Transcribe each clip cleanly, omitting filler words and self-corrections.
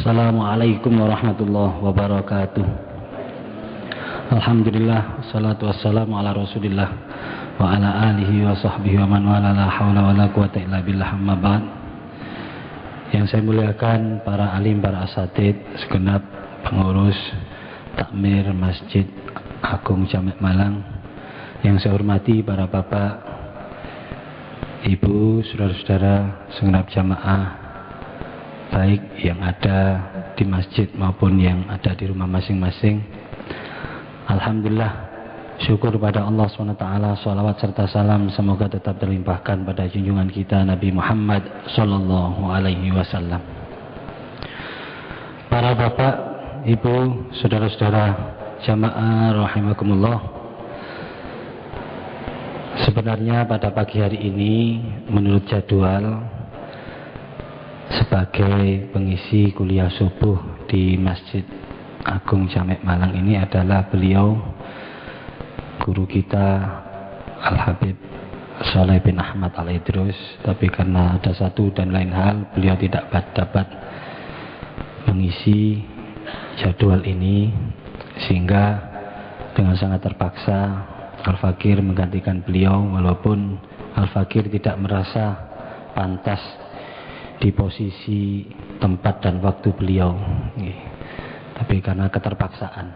Assalamualaikum warahmatullahi wabarakatuh. Alhamdulillah, wassalatu wassalamu ala rasulillah wa ala alihi wa sahbihi wa man wala, la hawla wa la quwata illa billah, amma ba'd. Yang saya muliakan para alim, para asatid, segenap pengurus takmir Masjid Agung Jamek Malang. Yang saya hormati para bapak, ibu, saudara-saudara, segenap jamaah baik yang ada di masjid maupun yang ada di rumah masing-masing. Alhamdulillah, syukur pada Allah SWT, salawat serta salam semoga tetap terlimpahkan pada junjungan kita Nabi Muhammad Sallallahu Alaihi Wasallam. Para bapak, ibu, saudara-saudara jamaah rahimakumullah, sebenarnya pada pagi hari ini menurut jadwal sebagai pengisi kuliah subuh di Masjid Agung Jamek Malang ini adalah beliau guru kita Al-Habib Saleh bin Ahmad Al-Idrus, tapi karena ada satu dan lain hal beliau tidak dapat mengisi jadwal ini, sehingga dengan sangat terpaksa Al-Fakir menggantikan beliau, walaupun Al-Fakir tidak merasa pantas di posisi tempat dan waktu beliau, tapi karena keterpaksaan,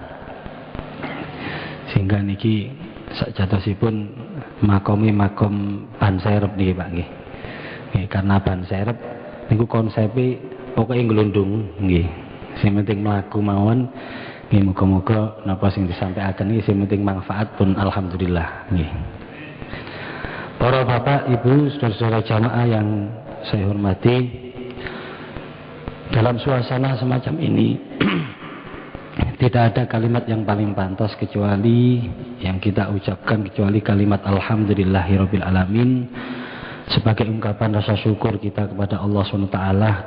sehingga niki sakjatosipun makomi makom ban serep niki Pak nggih. Karena ban serep niku konsepe pokoke nglundung nggih. Sing penting mlaku mawon nggih, muga-muga napa sing disampaikan iki sing penting manfaat pun alhamdulillah nggih. Para bapak, ibu, saudara-saudara jamaah yang saya hormati, dalam suasana semacam ini tidak ada kalimat yang paling pantas kecuali yang kita ucapkan, kecuali kalimat alhamdulillahirabbil alamin, sebagai ungkapan rasa syukur kita kepada Allah SWT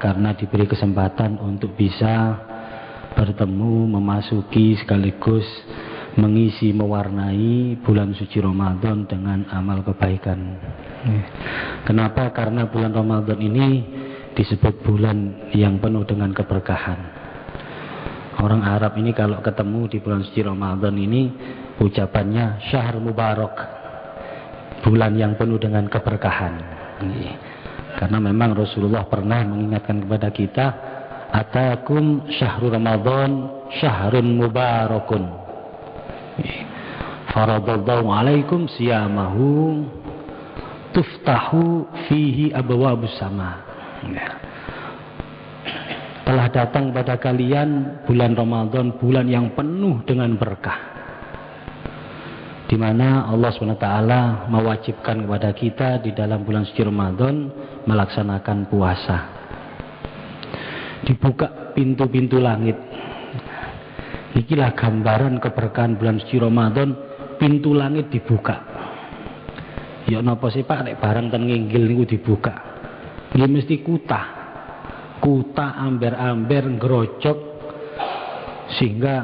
karena diberi kesempatan untuk bisa bertemu, memasuki sekaligus mengisi, mewarnai bulan suci Ramadan dengan amal kebaikan. Kenapa? Karena bulan Ramadan ini disebut bulan yang penuh dengan keberkahan. Orang Arab ini kalau ketemu di bulan suci Ramadan ini ucapannya syahr mubarak, bulan yang penuh dengan keberkahan. Karena memang Rasulullah pernah mengingatkan kepada kita, atakum syahrul Ramadan syahrun mubarakun, faradallahu alaikum siyamahu tuftahu fihi abwabus sama. Telah datang pada kalian bulan Ramadan, bulan yang penuh dengan berkah, di mana Allah SWT mewajibkan kepada kita di dalam bulan suci Ramadan melaksanakan puasa. Dibuka pintu-pintu langit. Ikilah gambaran keberkahan bulan suci Ramadan, pintu langit dibuka. Ya napa sih Pak, nek barang ten nginggil niku dibuka. Nggih mesti kuta amber-amber ngerojok, sehingga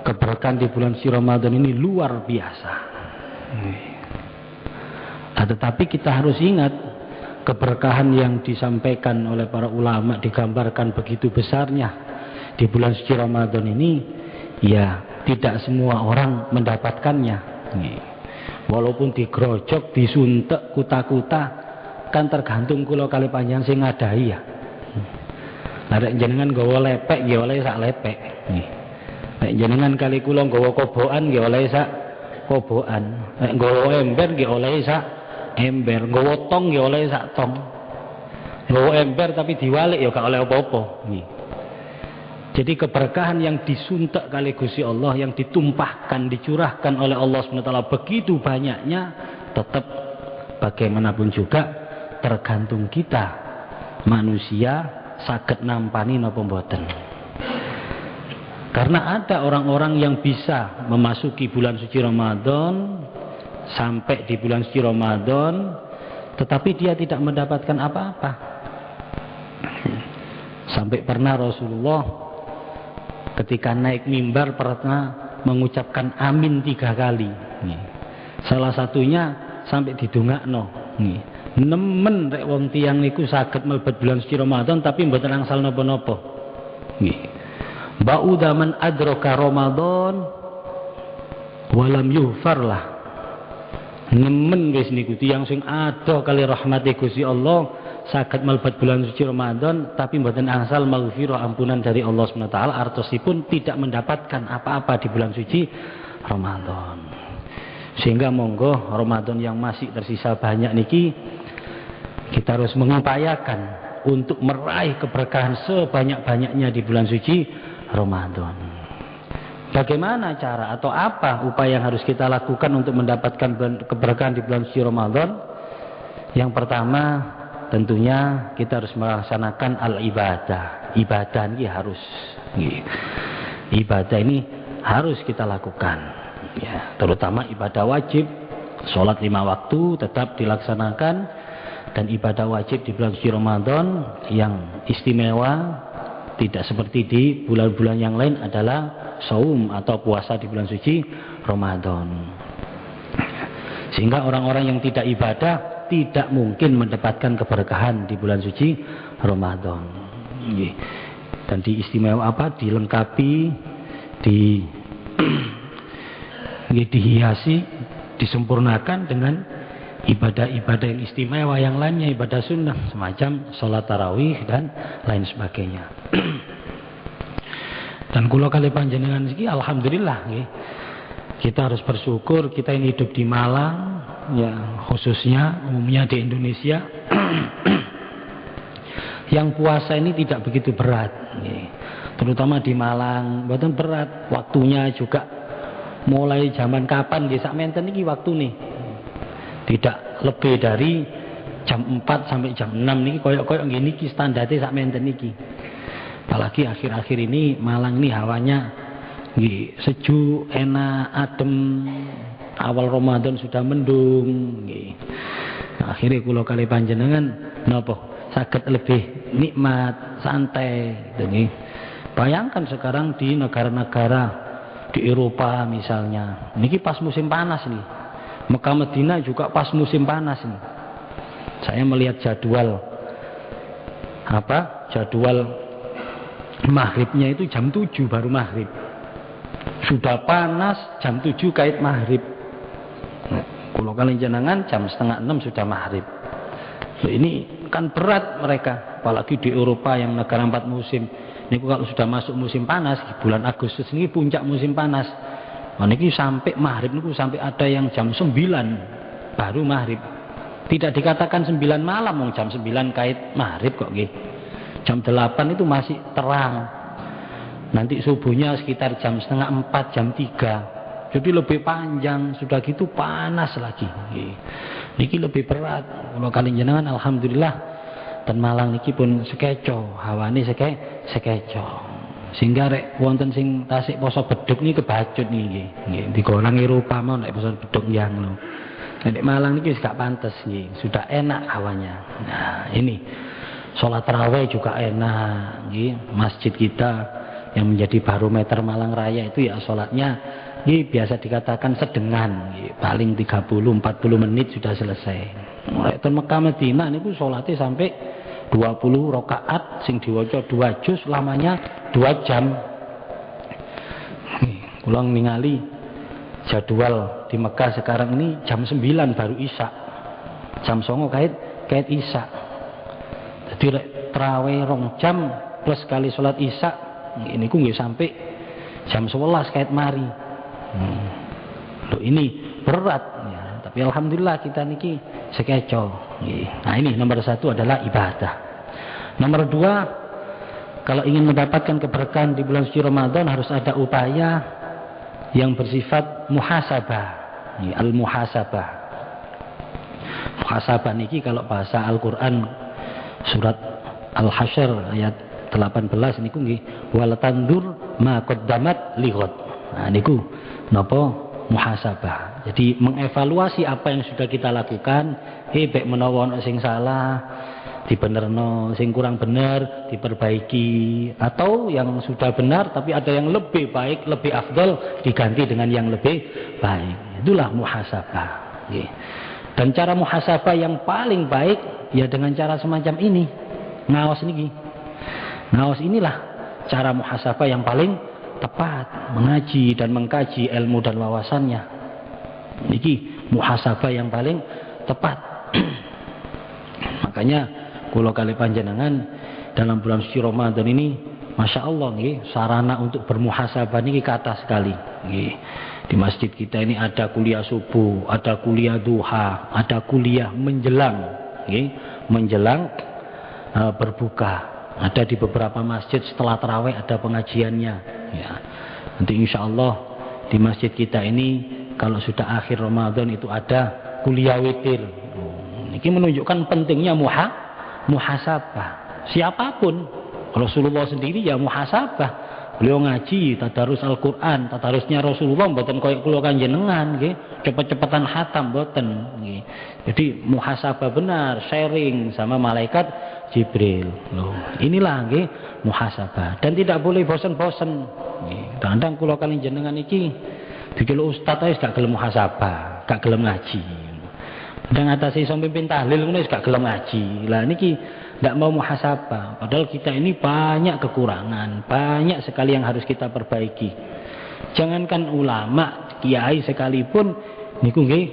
keberkahan di bulan suci Ramadan ini luar biasa. Tetapi kita harus ingat, keberkahan yang disampaikan oleh para ulama, digambarkan begitu besarnya di bulan suci Ramadan ini, ya tidak semua orang mendapatkannya. Walaupun digerojok, disuntek kuta-kuta, kan tergantung kula kali panjang sing ngadahi ya. Nek jenengan nggawa lepek ya oleh sak lepek. Nek jenengan kali kula nggawa kobokan ya oleh sak kobokan. Nek nggawa ember ya oleh sak ember, nggawa tong ya oleh sak tong. Nggawa ember tapi diwalik ya gak oleh apa-apa. Jadi keberkahan yang disuntak kali Gusti Allah, yang ditumpahkan, dicurahkan oleh Allah SWT begitu banyaknya, tetap bagaimanapun juga tergantung kita manusia saged nampani napa mboten. Karena ada orang-orang yang bisa memasuki bulan suci Ramadan, sampai di bulan suci Ramadan, tetapi dia tidak mendapatkan apa-apa. Sampai pernah Rasulullah ketika naik mimbar pernah mengucapkan amin 3 kali. Salah satunya sampai didongakno. Nemen rek wong tiyang niku saged mlebet bulan suci Ramadan tapi mboten angsal napa-napa. Ba'udha man adraka Ramadan walam yughfar lah. Nemen wis niku tiyang sing adoh kali rahmate Gusti Allah saged mlebu bulan suci Ramadan tapi mboten angsal maghfirah ampunan dari Allah Subhanahu wa taala, artosipun tidak mendapatkan apa-apa di bulan suci Ramadan. Sehingga monggo Ramadan yang masih tersisa banyak niki kita harus mengupayakan untuk meraih keberkahan sebanyak-banyaknya di bulan suci Ramadan. Bagaimana cara atau apa upaya yang harus kita lakukan untuk mendapatkan keberkahan di bulan suci Ramadan? Yang pertama tentunya kita harus melaksanakan al-ibadah. Ibadah ini harus. Ibadah ini harus kita lakukan. Ya, terutama ibadah wajib, sholat 5 waktu tetap dilaksanakan, dan ibadah wajib di bulan suci Ramadan yang istimewa tidak seperti di bulan-bulan yang lain adalah saum atau puasa di bulan suci Ramadan. Sehingga orang-orang yang tidak ibadah tidak mungkin mendapatkan keberkahan di bulan suci Ramadan. Dan diistimewa apa? Dilengkapi, dihiasi, disempurnakan dengan ibadah-ibadah yang istimewa yang lainnya, ibadah sunnah semacam sholat tarawih dan lain sebagainya. Dan kula kali panjenengan iki alhamdulillah nggih. Kita harus bersyukur kita ini hidup di Malang, ya khususnya umumnya di Indonesia yang puasa ini tidak begitu berat nggih. Terutama di Malang mboten berat, waktunya juga mulai zaman kapan nggih sak menten iki waktune. Tidak lebih dari jam 4 sampai jam 6 niki koyok-koyok ngene iki standarte sak menten niki. Apalagi akhir-akhir ini Malang ini hawanya sejuk, enak, adem. Awal Ramadan sudah mendung. Akhirnya kula kali panjenengan napa saged lebih nikmat, santai. Bayangkan sekarang di negara-negara di Eropa misalnya, niki pas musim panas nih. Mekah Madinah juga pas musim panas nih. Saya melihat jadwal maghribnya itu jam 7 baru maghrib. Sudah panas jam 7 kait maghrib. Kalau kalian jenengan jam 5:30 sudah maghrib. Ini kan berat mereka, apalagi di Eropa yang negara 4 musim. Ini kalau sudah masuk musim panas, di bulan Agustus ini puncak musim panas. Ini sampai maghrib, ini sampai ada yang jam 9 baru maghrib. Tidak dikatakan 9 malam, jam 9 kait maghrib kok gitu. Jam 8 itu masih terang. Nanti subuhnya sekitar jam 3:30, jam 3. Jadi lebih panjang, sudah gitu panas lagi. Niki lebih berat. Kalau kalian jenengan alhamdulillah ten Malang niki pun sekeco, hawane sekeco. Sehingga rek wonten sing tasik poso beduk niki kebacut niki. Nggih, digoreng Eropa mau nek poso beduk yang lho. Nek Malang niki wis gak pantes nggih, sudah enak hawanya. Nah, ini sholat tarawih juga enak, masjid kita yang menjadi barometer Malang Raya itu ya sholatnya biasa dikatakan sedengan, paling 30-40 menit sudah selesai. Mulai dari Mekah Madinah ini sholatnya sampai 20 rakaat, sing diwaca 2 juz lamanya 2 jam. Ulang ningali jadwal di Mekah sekarang ini jam 9 baru isya, jam 9 kait isya. Jadi tarawih 2 jam plus sekali sholat isya ini ku nggih sampai jam 11 kait mari. Loh, ini berat ya, tapi alhamdulillah kita niki sekeco. Nah, ini nomor 1 adalah ibadah. Nomor 2, kalau ingin mendapatkan keberkahan di bulan suci Ramadan harus ada upaya yang bersifat muhasabah. Al-muhasabah. Muhasabah niki kalau bahasa Al-Qur'an surat Al-Hasyr ayat 18 niku nggih wal tandur ma qaddamat lighad. Nah niku napa muhasabah. Jadi mengevaluasi apa yang sudah kita lakukan, baik menawa ana sing salah dibenerno, sing kurang benar diperbaiki, atau yang sudah benar tapi ada yang lebih baik, lebih afdal diganti dengan yang lebih baik. Itulah muhasabah. Dan cara muhasabah yang paling baik ya dengan cara semacam ini. Ngaos niki. Ngaos inilah cara muhasabah yang paling tepat, mengaji dan mengkaji ilmu dan wawasannya. Niki muhasabah yang paling tepat. Makanya kula kali panjenengan dalam bulan suci Ramadan ini, masya Allah nih, sarana untuk bermuhasabah ini kata sekali. Nih, di masjid kita ini ada kuliah subuh, ada kuliah duha, ada kuliah menjelang, nih, menjelang berbuka. Ada di beberapa masjid setelah tarawih ada pengajiannya. Ya, nanti insya Allah di masjid kita ini kalau sudah akhir Ramadan itu ada kuliah witir. Ini menunjukkan pentingnya muhasabah. Siapapun, Rasulullah sendiri ya muhasabah. Beliau ngaji, tadarus Al-Quran, tadarusnya Rasulullah mboten koyo kula kanjenengan nggih, cepet-cepetan khatam mboten nggih. Jadi muhasabah benar, sharing sama malaikat Jibril. Loh, inilah nggih muhasabah dan tidak boleh bosan-bosan. Nggih, kadang kula kanjenengan iki dikira ustaz wis gak gelem muhasabah, gak gelem ngaji. Kadang atase iso pimpin tahlil ngono wis gak gelem ngaji. Lah niki tidak mau muhasabah, padahal kita ini banyak kekurangan, banyak sekali yang harus kita perbaiki. Jangankan ulama, kiai sekalipun niku nggih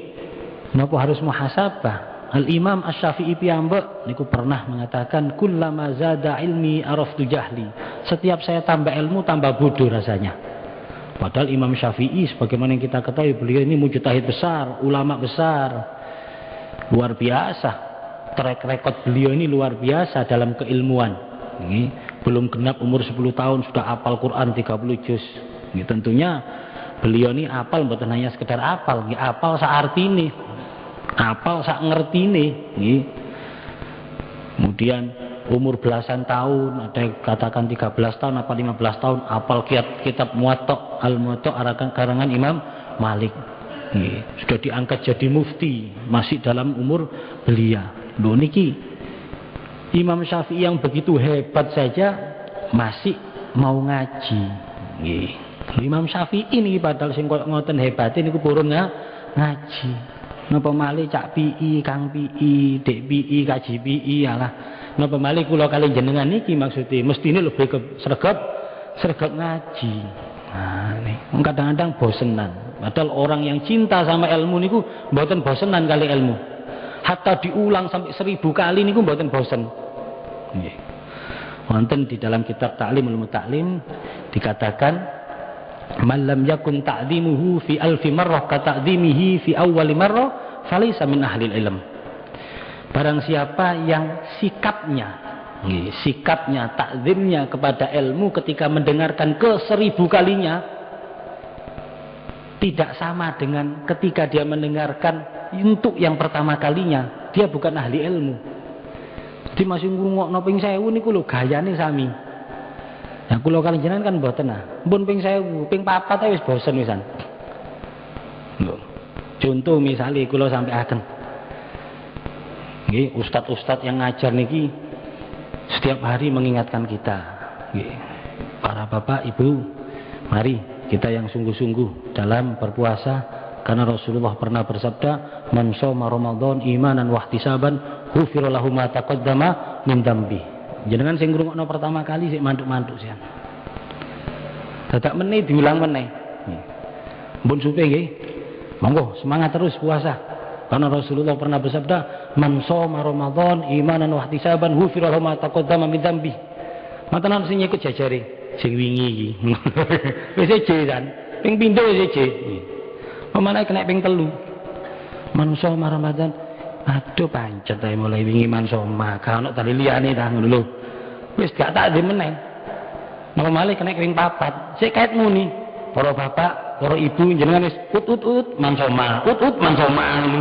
napa harus muhasabah. Al-Imam Asy-Syafi'i piyambak niku pernah mengatakan kullama zada ilmi araftu jahli. Setiap saya tambah ilmu tambah bodoh rasanya. Padahal Imam Syafi'i sebagaimana yang kita ketahui beliau ini mujtahid besar, ulama besar. Luar biasa. Track record beliau ini luar biasa dalam keilmuan. Ini belum genap umur 10 tahun sudah hafal Quran 30 juz. Ini tentunya beliau ini hafal bukan hanya sekedar hafal, ini hafal saartine. Hafal sak ngertine. Ini. Kemudian umur belasan tahun, ada yang katakan 13 tahun apa 15 tahun hafal kitab Muwatta, Al-Muwatta karangan Imam Malik. Ini. Sudah diangkat jadi mufti masih dalam umur belia. Loh niki Imam Syafi'i yang begitu hebat saja masih mau ngaji. Nggih. Imam Syafi'i niki padahal sing koyo ngoten hebate niku purun ngaji. Napa malih cak PI, Kang PI, Dek PI, Kaji PI alah. Napa malih kula kali jenengan niki maksudnya mestine lebih ke sregep ngaji. Nah, nih kadang-kadang bosenan. Padahal orang yang cinta sama ilmu niku mboten bosenan kali ilmu. Hatta diulang sampai 1000 kali niku mboten bosen. Nggih. Wonten di dalam kitab Ta'limul Muta'lim dikatakan man lam yakun ta'dhimuhu fi alfi marrah ka ta'dhimihi fi awwali marrah falaysa min ahli ilm. Barang siapa yang sikapnya takzimnya kepada ilmu ketika mendengarkan ke 1000 kalinya tidak sama dengan ketika dia mendengarkan untuk yang pertama kalinya, dia bukan ahli ilmu. Jadi masih ngrungokno ping 1000 niku lho gayane sami. Nah kula kali jenengan kan mboten nah. Mpun ping 1000, ping 4 ae wis bosen wisan. Lho. Contoh misale kula sampaiaken. Nggih, ustaz-ustaz yang ngajar niki setiap hari mengingatkan kita. Nggih. Para bapak, ibu, mari kita yang sungguh-sungguh dalam berpuasa. Karena Rasulullah pernah bersabda, "Man shoma Ramadan imanan wa ihtisaban, ghufira lahu ma taqaddama min dambi." Jenengan sing ngrungokno pertama kali sik mantuk-mantuk sian. Dadak meneh diulang meneh. Mbun supe nggih. Monggo semangat terus puasa. Karena Rasulullah pernah bersabda, "Man shoma Ramadan imanan wa ihtisaban, ghufira lahu ma taqaddama min dambi." Matenan sing ikut jajare sing wingi iki. Wis ejeran. Ping pindho wis eje. Pemane kena ping 3. Manungsa Ramadan. Aduh pancet ae mulai wingi mansoma. Ka ono tali liyane ta ngono lho. Wis gak tak dhe meneh. Napa malih kena ping 4. Sik kaet muni. Para bapak, para ibu jenengan wis ut mansoma. Ut mansoma ngono.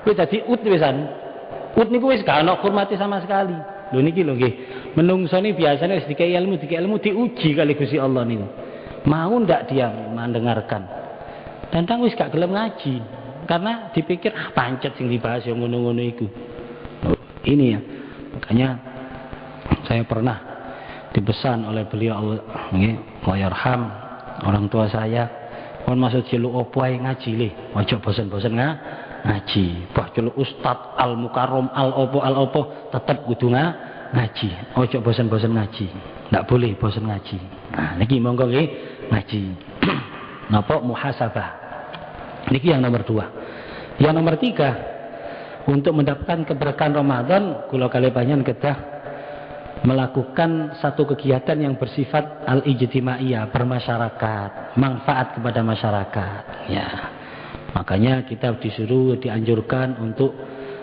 Wis dadi ut wisan. Ut niku wis gak ono hormati sama sekali. Lho niki lho nggih. Menungso ni biasanya wis dikai ilmu diuji kali Gusti Allah niku. Mau ndak dia mendengarkan? Tantang wis gak gelem ngaji karena dipikir pancet sing dibahas yang ngono-ngono iku. Ini ya. Makanya saya pernah dipesan oleh beliau Allah nggih, wa yarham orang tua saya, kon masuk celuk opo ae ngaji le. Ojo bosen-bosen ngaji. Bah celuk Ustaz Al Mukarrom Al opo tetep kudu ngaji. Ojo bosan-bosan ngaji. Ndak boleh bosan ngaji. Nah, niki monggo nggih ngaji. Napa muhasabah. Niki yang nomor 2. Yang nomor 3, untuk mendapatkan keberkahan Ramadan, kula kalih panjenengan kedah melakukan satu kegiatan yang bersifat al-ijtimaiyah, bermasyarakat, manfaat kepada masyarakat. Ya. Makanya kita dianjurkan untuk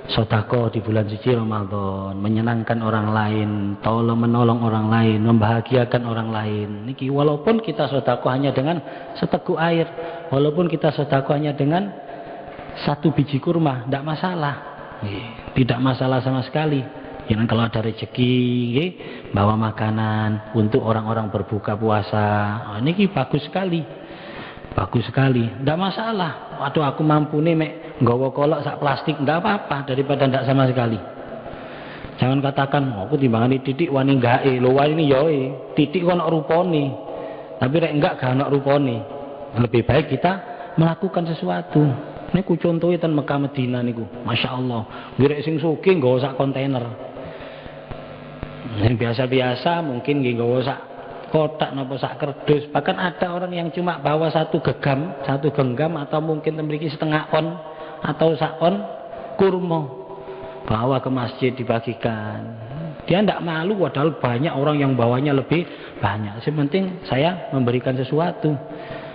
sedekah di bulan suci Ramadan, menyenangkan orang lain, menolong orang lain, membahagiakan orang lain. Niki walaupun kita sedekah hanya dengan seteguk air, walaupun kita sedekah hanya dengan 1 biji kurma, tidak masalah. Tidak masalah sama sekali. Jangan kalau ada rezeki, bawa makanan untuk orang-orang berbuka puasa. Nah, ini bagus sekali. Bagus sekali. Tidak masalah. Waduh, aku mampu nih mek nggawa kolok sak plastik, tidak apa-apa daripada tidak sama sekali. Jangan katakan, aku timbangane titik wani gae. Lho wani yo titik kok ana rupane. Tapi rek enggak gak ana rupane. Lebih baik kita melakukan sesuatu. Niku contohnya ten Mekah Medina niku. Masya Allah. Wirek sing sugih nggawa sak kontainer. Yang biasa-biasa mungkin nggawa sak kotak napa sak kerdus. Bahkan ada orang yang cuma bawa 1 genggam atau mungkin memiliki setengah on atau sak on kurma. Bawa ke masjid dibagikan. Dia tidak malu padahal banyak orang yang bawanya lebih banyak. Sepenting saya memberikan sesuatu.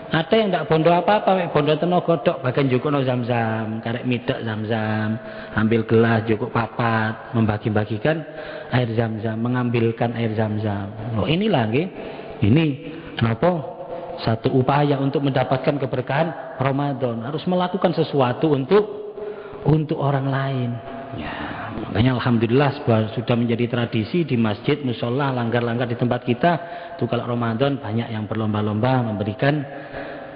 Ada yang tidak bondo apa-apa, bondo tenaga tok, bahkan jukukno zam-zam, karek midak zam-zam, ambil gelas jukuk papat, membagi-bagikan air zam-zam, mengambilkan air zam-zam. Oh inilah nggih. Ini kenapa satu upaya untuk mendapatkan keberkahan Ramadan, harus melakukan sesuatu untuk orang lain. Ya, makanya alhamdulillah sudah menjadi tradisi di masjid, musola, langgar-langgar di tempat kita itu kalau Ramadan banyak yang berlomba-lomba memberikan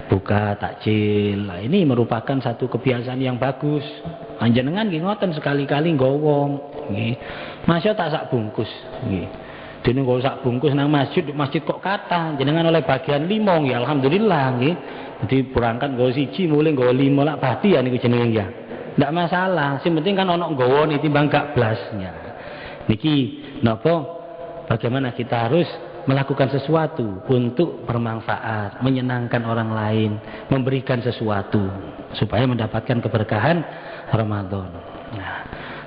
buka takjil. Nah, ini merupakan satu kebiasaan yang bagus. Panjenengan nggih ngoten sekali-kali nggawa nggih. Masya tak sak bungkus nggih. Dene nggawa sak bungkus nang masjid kok kathah. Jenengan oleh bagian 5 nggih alhamdulillah nggih. Jadi berangkat nggawa 1 mulai nggawa 5 lak pati ya niku jenenge ya. Ndak masalah, sing penting kan ana nggawane timbang gak blasnya. Niki napa bagaimana kita harus melakukan sesuatu untuk bermanfaat, menyenangkan orang lain, memberikan sesuatu supaya mendapatkan keberkahan Ramadan. Nah,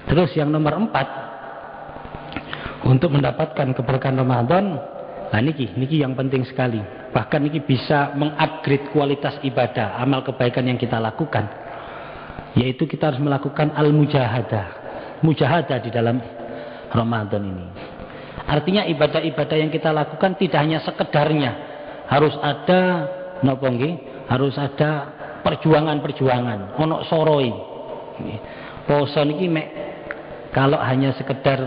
terus yang nomor 4 untuk mendapatkan keberkahan Ramadan, nah niki yang penting sekali. Bahkan niki bisa mengupgrade kualitas ibadah, amal kebaikan yang kita lakukan. Yaitu kita harus melakukan al-mujahadah. Mujahadah di dalam Ramadan ini. Artinya ibadah-ibadah yang kita lakukan tidak hanya sekedarnya. Harus ada napa nggih? Harus ada perjuangan-perjuangan, ono soroi. Poso niki mek kalau hanya sekedar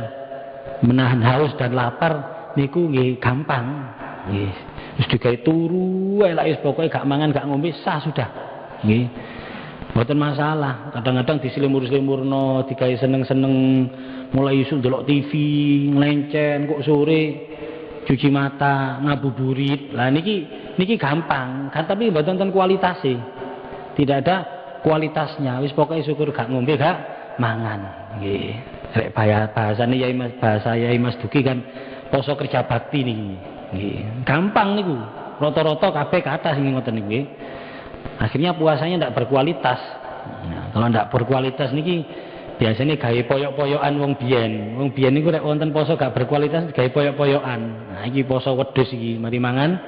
menahan haus dan lapar niku nggih gampang. Nggih. Wis digawe turu ae lak wis pokoke gak mangan gak ngombe sah sudah. Nggih. Mboten masalah, kadang-kadang diselimur-selimurno, digawe seneng-seneng, mulai isu ndelok TV, nglencen kok sore cuci mata, ngabuburit. Lah niki gampang, kan tapi mboten wonten kualitase. Tidak ada kualitasnya. Wis pokoke syukur gak ngombe gak mangan. Nggih. Rek bahasane Yai Mas Duki kan poso kerja bakti niki. Nggih. Gampang niku. Rata-rata kabeh kathah sing ngoten niku nggih. Akhirnya puasanya tidak berkualitas. Nah, kalau tidak berkualitas niki biasanya gawe poyok-poyokan wong biyen. Wong biyen niku rek wonten poso gak berkualitas gawe poyok-poyokan. Nah, iki poso wedhus iki, mari mangan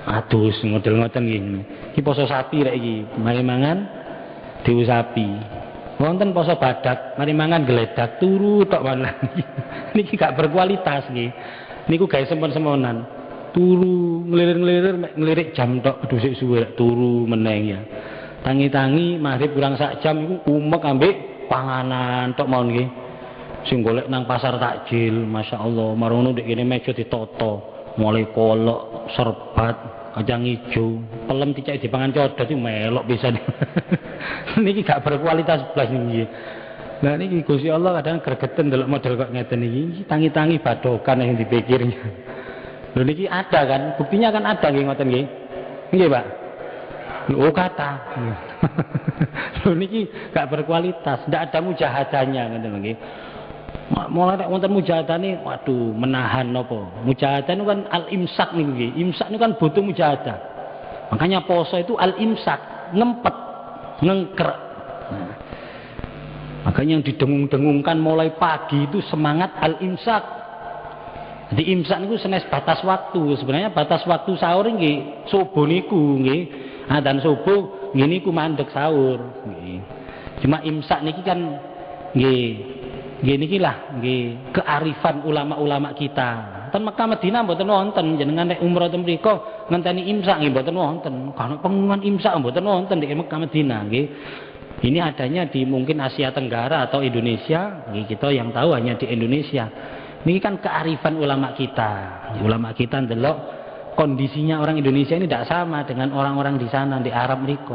adus model-model ngene. Iki poso sapi rek iki, mari mangan diusapi. Wonten poso badak, mari mangan geledak turu tok wae. Niki gak berkualitas nggih. Niku gawe sempon-semponan. Turu ngelirik jam tok dusik suwe turu meneng ya. Tangi-tangi maghrib kurang sak jam iku umek ambek panganan tok mawon nggih. Sing golek nang pasar takjil, masyaallah, marono ndek kene meja ditata, mulai kolok, serbat, kacang ijo, pelem dicek dipangan codot iki melok pisan. Niki gak berkualitas blas niki. Lah niki Gusti Allah kadang gregeten delok model kok ngeten iki, tangi-tangi badokan yang dipikirnya. Lho niki ada kan, buktinya kan ada nggih ngoten nggih. Nggih, Pak. Oh kata. Lho niki gak berkualitas, ndak ada mujahadahnya ngoten nggih. Mulai nek wonten mujahadane, waduh menahan napa? Mujahadah itu kan al-imsak niku nggih. Imsak niku kan butuh mujahadah. Makanya poso itu al-imsak, ngempet, ngengkrek. Nah, makanya yang didengung-dengungkan mulai pagi itu semangat al-imsak. Jadi imsak niku senes batas waktu. Sebenarnya batas waktu sahur nggih subuh niku nggih. Adzan subuh nggih niku mandeg sahur nggih. Cuma imsak niki kan nggih niki lah nggih kearifan ulama-ulama kita. Ten Mekah Madinah mboten wonten jenengan nek umrah ten mriku ngenteni imsak nggih mboten wonten. Kalau pengumuman imsak mboten wonten di Mekah Madinah nggih. Ini adanya di mungkin Asia Tenggara atau Indonesia. Nggih kita yang tahu hanya di Indonesia. Ini kan kearifan ulama kita. Ulama kita ndelok kondisinya orang Indonesia ini tidak sama dengan orang-orang di sana di Arab mriku.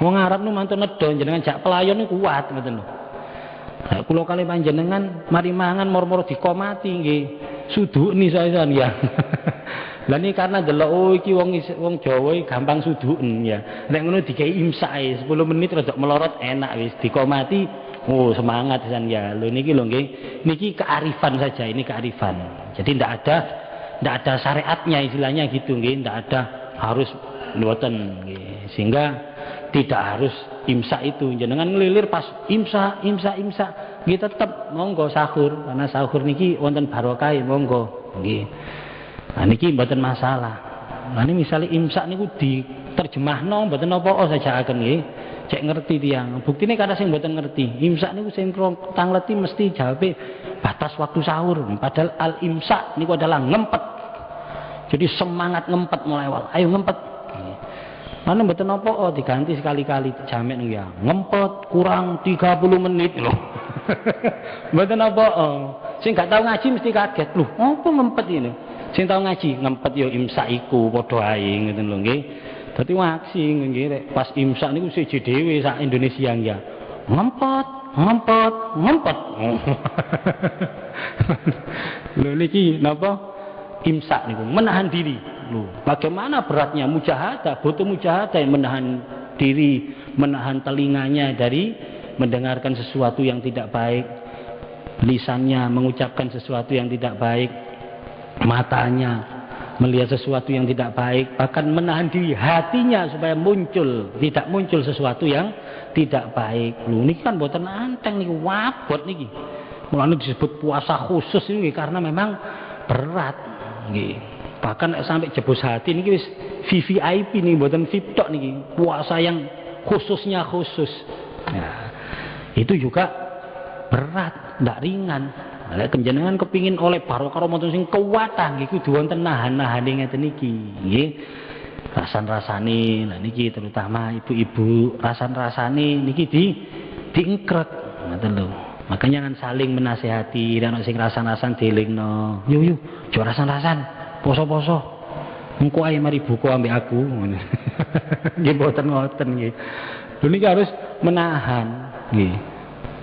Wong Arab nu mantun nedo jenengan jak pelayon niku kuat ngoten lho. Lah kula kali panjenengan mari mangan mor-mor dikomati nggih. Sudukni soal-soal ya. Lah ini karena delok oh iki wong Jawa gampang suduken ya. Nek ngono dikei imsak 10 menit rada melorot enak wis dikomati. Oh semangat pisan ya. Lho niki lho nggih. Niki kearifan saja, ini kearifan. Jadi ndak ada syariatnya istilahnya gitu nggih, ndak ada harus mboten nggih. Sehingga tidak harus imsak itu. Jenengan ngelilir pas imsak. Nggih tetep monggo sahur karena sahur niki wonten barokah monggo nggih. Nah niki mboten masalah. Nah ini misalnya imsak niku diterjemahno mboten apa-apa saja akan nggih. Cek ngerti tiang. Buktine kada sing mboten ngerti. Imsak niku sing tangleti mesti jawabe batas waktu sahur. Padahal al imsak niku adalah ngempet. Jadi semangat ngempet mulai awal. Ayo ngempet. Mana mboten apa diganti sekali-kali jamek niku ya. Ngempet kurang 30 menit loh. Mboten apa. Sing gak tahu ngaji mesti kaget. Loh, apa ngempet ini? Sing tahu ngaji ngempet yo imsak iku padha ae ngoten lho nggih. Dadi waksi nggih rek pas imsak niku siji dhewe sak Indonesia ya. Ngempet. Lho niki napa? Imsak niku menahan diri. Loh, bagaimana beratnya mujahadah, butuh mujahadah yang menahan diri, menahan telinganya dari mendengarkan sesuatu yang tidak baik, lisannya mengucapkan sesuatu yang tidak baik, matanya melihat sesuatu yang tidak baik, bahkan menahan diri hatinya supaya tidak muncul sesuatu yang tidak baik. Loh, ini kan boten anteng niki, wabot niki. Mulane disebut puasa khusus ini karena memang berat nggih. Bahkan sampai jebus hati niki wis VVIP nih boten VIP tok niki. Puasa yang khususnya khusus. Nah, itu juga berat, ndak ringan. Lek kenjenengan kepingin oleh barokah Ramadan sing kuwatah nggih kudu wonten nahan-nahane ngeten niki nggih. Rasan-rasane nah niki terutama ibu-ibu rasan-rasane niki diengkrek ngoten lho. Makanya kan saling menasehati dan sing rasan-rasan dielingno. Yo aja rasan-rasan, poso-poso. Engko ae mari buku ambek aku ngono. Nggih mboten ngoten nggih. Lho niki harus menahan nggih.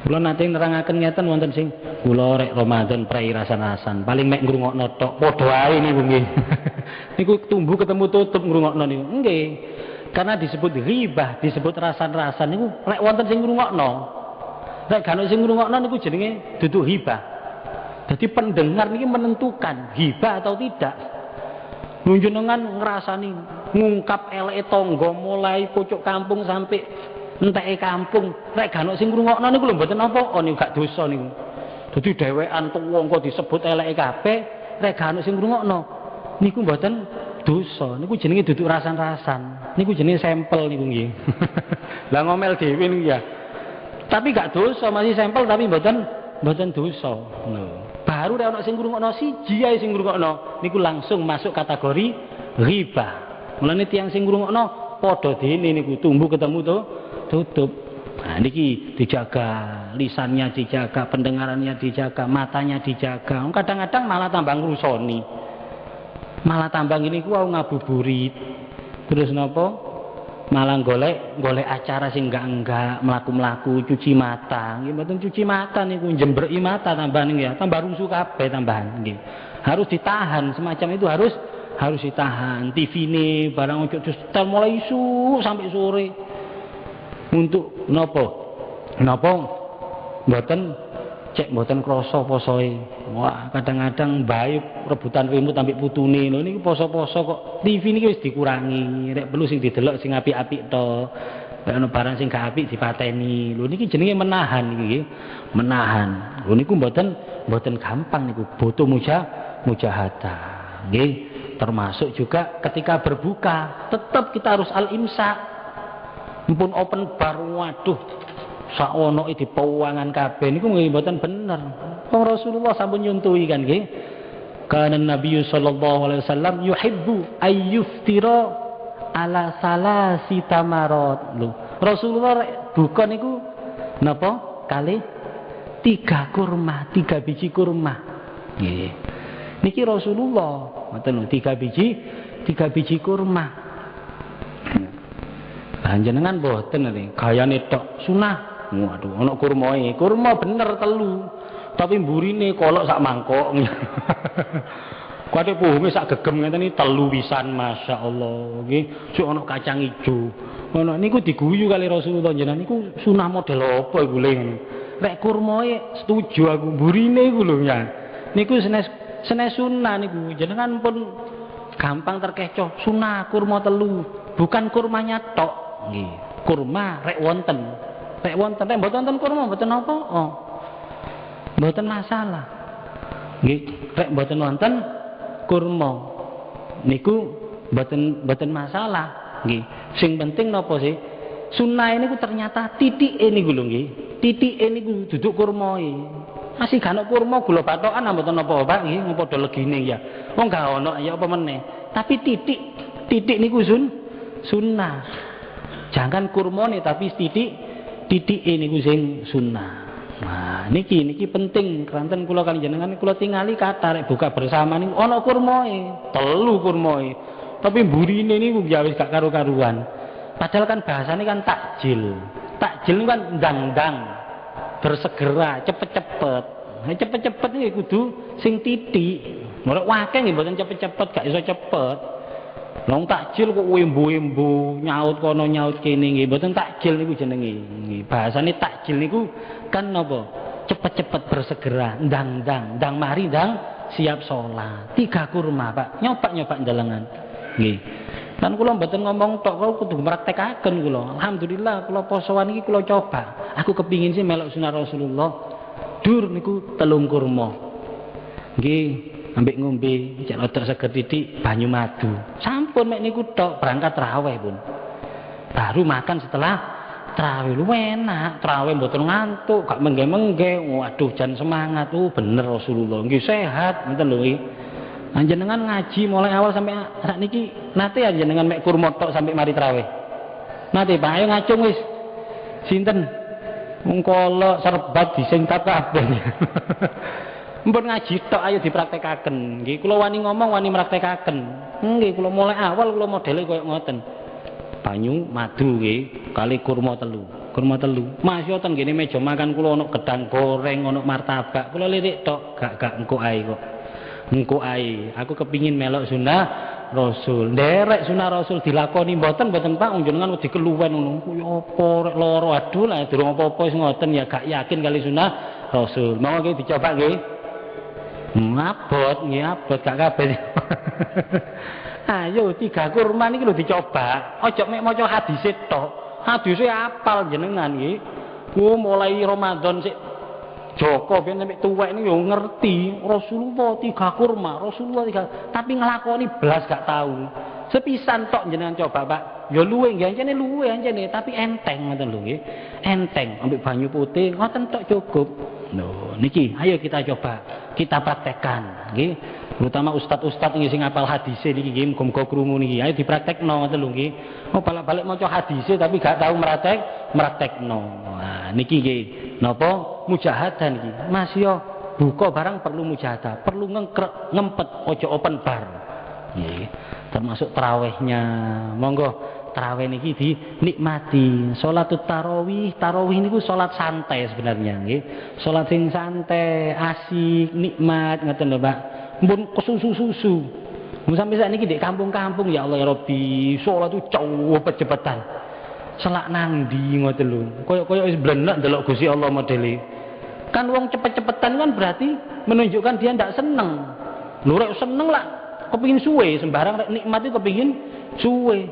Kula nate nerangaken ngeten wonten sing kula rek Ramadan prei rasan-rasan, paling mek ngrungokno tok padha ae niku nggih. Niku tumbuh ketemu tutup ngrungokno niku. Nggih. Karena disebut ghibah, disebut rasan-rasan niku lek wonten sing ngrungokno. Lek gak ono sing ngrungokno niku jenenge dudu hibah. Jadi pendengar niki menentukan hibah atau tidak. Nunjungan ngrasani ngungkap eleke tangga mulai pucuk kampung sampai enteke kampung. Lek gak ono sing ngrungokno niku lho mboten apa-apa niku gak dosa niku. Dadi dhewekan tuwa engko disebut eleke kabeh, lek gak ono sing ngrungokno niku mboten dosa. Niku jenenge duduk rasan-rasan. Niku jenenge sampel niku nggih. Lah ngomel dhewe niku ya. Tapi gak dosa, masih sampel tapi mboten dosa. Baru nek ana sing ngrungokno siji ae sing ngrungokno niku langsung masuk kategori ghibah. Mulane tiyang sing ngrungokno padha dene niku tumbuh ketemu tutup. Nah niki dijaga, lisannya dijaga, pendengarannya dijaga, matanya dijaga. Kadang-kadang malah tambah ngrusoni. Malah tambah ngene ku ngabuburit. Terus napa? Malah golek acara sing enggak mlaku-mlaku cuci mata. Nggih mboten cuci mata niku njembreki mata tambahan ya, tambah rusuh kabeh tambahan nggih. Harus ditahan semacam itu harus ditahan. TV-ne barang ojo setel mulai isu sampai sore. Untuk napa? Napa mboten cek mboten krasa posoe. Wah, kadang-kadang bae rebutan remote ambek putune lho niki poso-poso kok TV niki wis dikurangi. Rek perlu sing didelok sing apik-apik to. Nek ana barang sing gak apik dipateni. Lho niki jenenge menahan niki nggih. Menahan. Lho niku mboten gampang niku, butuh mujahadah. Nggih, termasuk juga ketika berbuka, tetap kita harus al-imsak. Mumpun open bar, waduh, saono iki pauwangan kabeh niku nggih mboten bener. Wong Rasulullah sampun nyuntuhi kan nggih. Kana Nabi sallallahu alaihi wasallam yuhibbu ayyuftira ala salasi tamarat. Lho, Rasulullah buka niku napa? Kali 3 kurma, 3 biji kurma. Nggih. Niki Rasulullah, ngoten lho, 3 biji kurma. Panjenengan mboten niki, gayane tok sunah. Waduh, ana kurmae. Kurma bener telu. Tapi mburine kolok sak mangkok. Kuwi puhunge sak gegem ngeten iki telu pisan, masyaallah. Nggih, sik ana kacang ijo. Ana niku diguyu kali Rasulullah jenengan niku sunah model apa iku le ngene. Rek kurmae setuju aku mburine iku lho ya. Niku senes sunah niku. Jenengan pun gampang terkecoh sunah kurma telu, bukan kurmanya tok. Nggih. Kurma rek wonten. Rek wonten, rek mboten wonten kurma mboten apa? Oh. Mboten masalah. Nggih, rek mboten wonten kurma niku mboten masalah nggih. Sing penting napa sih? Sunah niku ternyata titike niku lho nggih. Titike niku duduk kurmae. Masih gak ono kurma gula bathokan mboten napa-napa nggih, padha legine ya. Wong gak ono ya apa meneh. Tapi titik niku sunah. Jangan kurmane tapi titike niku sing sunah. Nah, niki penting keranten kula kali jenengan kula tingali kata rek buka bersama niku ana kurmae, telu kurmae. Tapi mburine niku ya wis gak karu-karuan. Padahal kan bahasane kan takjil. Takjil niku kan ndang-ndang, bersegera, cepet-cepet. Nah, cepet-cepet niku kudu sing titik. Ora akeh nggih mboten cepet-cepet, gak iso cepet. Wong takjil kok wembu-wembu, nyaut kono nyaut kene nggih, mboten takjil niku jenenge. Nggih, bahasane takjil niku kan napa? Cepet-cepet bersegera, ndang-ndang, ndang mari ndang siap salat. 3 kurma, Pak. Nyoba ndelengan. Nggih. Lan kula mboten ngomong tok, kula kudu praktekaken kula. Alhamdulillah kula posoan iki kula coba. Aku kepingin sih melok sunah Rasulullah. Dur niku 3 kurma. Nggih. Ambek ngombe cek rodok seger titik banyu madu. Sampun mek niku tok berangkat traweh pun. Baru makan setelah traweh lu enak. Traweh mboten ngantuk, gak mengge-mengge. Waduh jan semangat bener Rasulullah. Nggih sehat ngoten lho iki. Panjenengan ngaji mulai awal sampai sakniki nate panjenengan mek kurma tok sampai mari traweh. Nate Pak, ayo ngacung wis. Sinten? Wong kolok serbat disingkat kabeh. Mpun ngaji tok ayo dipraktekaken. Nggih kula wani ngomong wani praktekaken. Nggih kula mulai awal kula modele koyo ngoten. Banyu madu nggih kali kurma telu. Kurma telu. Masih wonten ngene meja makan kula ana gedang goreng, ana martabak. Kula lirik tok gak engko ae kok. Engko ae. Aku kepingin melok sunah Rasul. Nderek sunah Rasul dilakoni mboten Pak jenengan wedi keluwen ngono. Kuwi apa rek lara aduh lah durung apa-apa wis ngoten ya gak yakin kali sunah Rasul. Mau nggih dicoba nggih. Ngabot, gak kabeh. Ayo 3 kurma niki lho dicoba. Aja mek maca hadis tok. Hadise apal jenengan nggih. Mulai Ramadan sik Joko ben nek tuwek niku yo ngerti Rasulullah 3 kurma, Rasulullah 3. Tapi nglakoni blas gak tahu. Sepisan tok jenengan coba, Pak. Ya luwe nggih, ancene luwe ancene, tapi enteng ngoten lho nggih. Enteng ambek banyu putih, ngoten tok cukup. Lho, niki ayo kita coba, kita praktekkan, nggih. Terutama ustaz-ustaz sing ngapal hadise niki nggih, muga-muga krungu niki. Ayo dipraktekno ngoten lho nggih. Oh, balik-balik maca hadise tapi gak tahu praktekno. Nah, niki nggih. Napa mujahadah niki? Mas yo buka barang perlu mujahadah, perlu ngempet ojo open bar. Nggih. Termasuk tarawihnya. Monggo tarawih niki dinikmati. Salatut tarawih niku salat santai sebenarnya nggih. Salat sing santai, asik, nikmat ngoten lho, Pak. Mumpun kesusu-susu. Mun sampe sakniki di kampung-kampung ya Allah ya Rabbi, salat itu jauh cepet-cepetan. Selak nang ndi ngoten lho. Kaya wis blenek ndelok Gusti Allah modele. Kan wong cepet-cepetan kan berarti menunjukkan dia ndak seneng. Lho rek seneng lah kepengin suwe, sembarang rek nikmat itu kepengin suwe.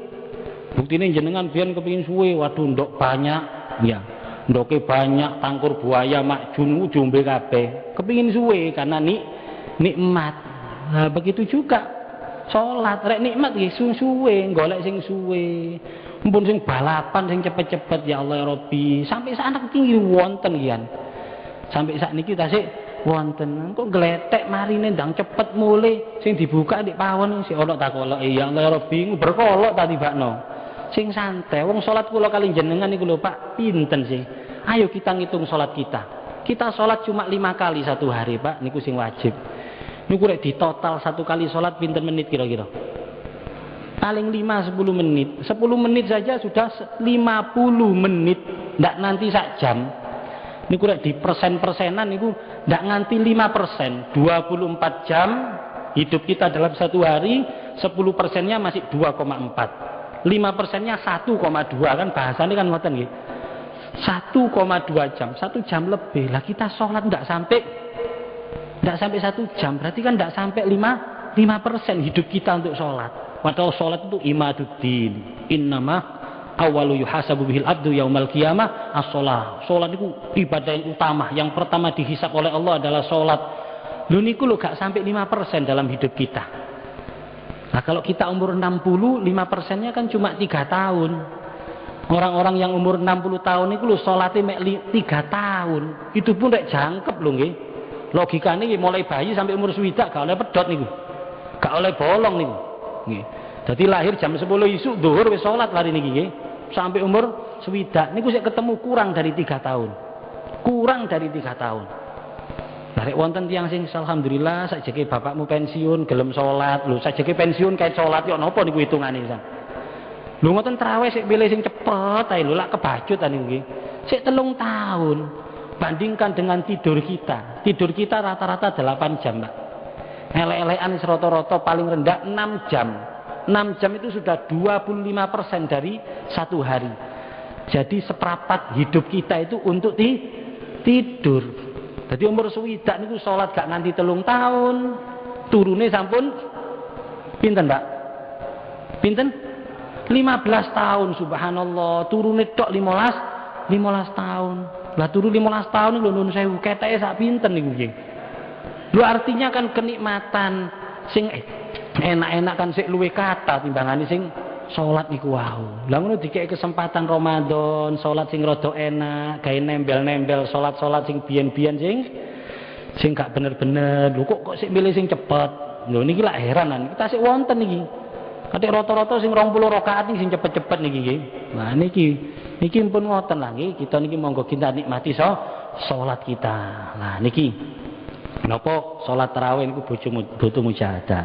Buktine jenengan biyen kepengin suwe, waduh ndok banyak, ya. Ndoke banyak, tangkur buaya makjun jombe kabeh. Kepengin suwe karena nikmat. Nah, begitu juga salat, rek nikmat nggih suwe, golek sing suwe. Mumpun sing balapan sing cepet-cepet ya Allah ya Rabbi. Sampai saat tinggi wonten kian. Sampai saat niki tasik wonten. Kok gletek marine ndang cepet mulai sing dibuka di pawon sing ana takoloke ya Allah ya Rabbi berkolok ta tibakno. Sing santai wong salat kula kali jenengan niku lho Pak, pinten sih? Ayo kita ngitung salat kita. Kita salat cuma 5 kali satu hari, Pak, niku sing wajib. Niku rek di total satu kali salat pinten menit kira-kira? Paling 5-10 menit. 10 menit saja sudah 50 menit. Ndak nanti sak jam. Niku rek di persen-persenan niku ndak nganti 5%. 24 jam hidup kita dalam satu hari, 10 persennya masih 2,4. 5 persennya 1,2 kan bahasanya kan ngoten nggih. 1,2 jam, 1 jam lebih. Lah kita sholat ndak sampai 1 jam, berarti kan ndak sampai 5% hidup kita untuk sholat. Padahal sholat itu imaduddin. Innama awwalu yuhasabu bihil abdu yaumal qiyamah as-shalah. Sholat itu ibadah yang utama. Yang pertama dihisab oleh Allah adalah sholat. Lho niku lho gak sampai 5% dalam hidup kita. Nah kalau kita umur 60, 5%-nya kan cuma 3 tahun. Orang-orang yang umur 60 tahun itu lho sholatnya mek 3 tahun. Itu pun rek jangkep lho nggih. Logikane mulai bayi sampai umur swidak gak oleh pedot niku. Gak oleh bolong niku. Nggih. Jadi lahir jam 10 isuk zuhur wis salat lari niki nggih. Sampai umur swidak niku sik ketemu kurang dari 3 tahun. Kurang dari 3 tahun. Barek wonten tiyang sing alhamdulillah sakjeke bapakmu pensiun gelem salat. Lho sakjeke pensiun kait salat yo napa niku hitungane San. Lho ngoten traweh sik pilih sing cepet ae lho lak kebajut niku nggih. Sik 3 tahun. Bandingkan dengan tidur kita. Tidur kita rata-rata 8 jam, Pak. Elek-elekan rata-rata paling rendah 6 jam. 6 jam itu sudah 25% dari satu hari. Jadi seperempat hidup kita itu untuk tidur. Jadi umur swidak niku salat gak nganti 3 tahun. Turune sampun pinten, Pak? Pinten? 15 tahun subhanallah. Turune tok 15 tahun. Lah turu 15 tahun lho nun sewu keteke sak pinten niku nggih. Lho artinya kan kenikmatan sing enak-enak kan sik luwih kathah timbangane sing salat niku wau. Lah ngono dikek kesempatan Ramadan, salat sing rada enak, gawe nembel-nembel salat-salat sing biyen-biyen sing gak bener-bener. Lho kok sik milih sing cepet. Lho niki lak heranan. Kita sik wonten niki. Katik rata-rata sing 20 rakaat sing cepet-cepet niki nggih. Nah niki pun ngoten lah nggih. Kita niki monggo kita nikmati salat kita. Nah niki napa salat tarawih niku butuh mujahadah.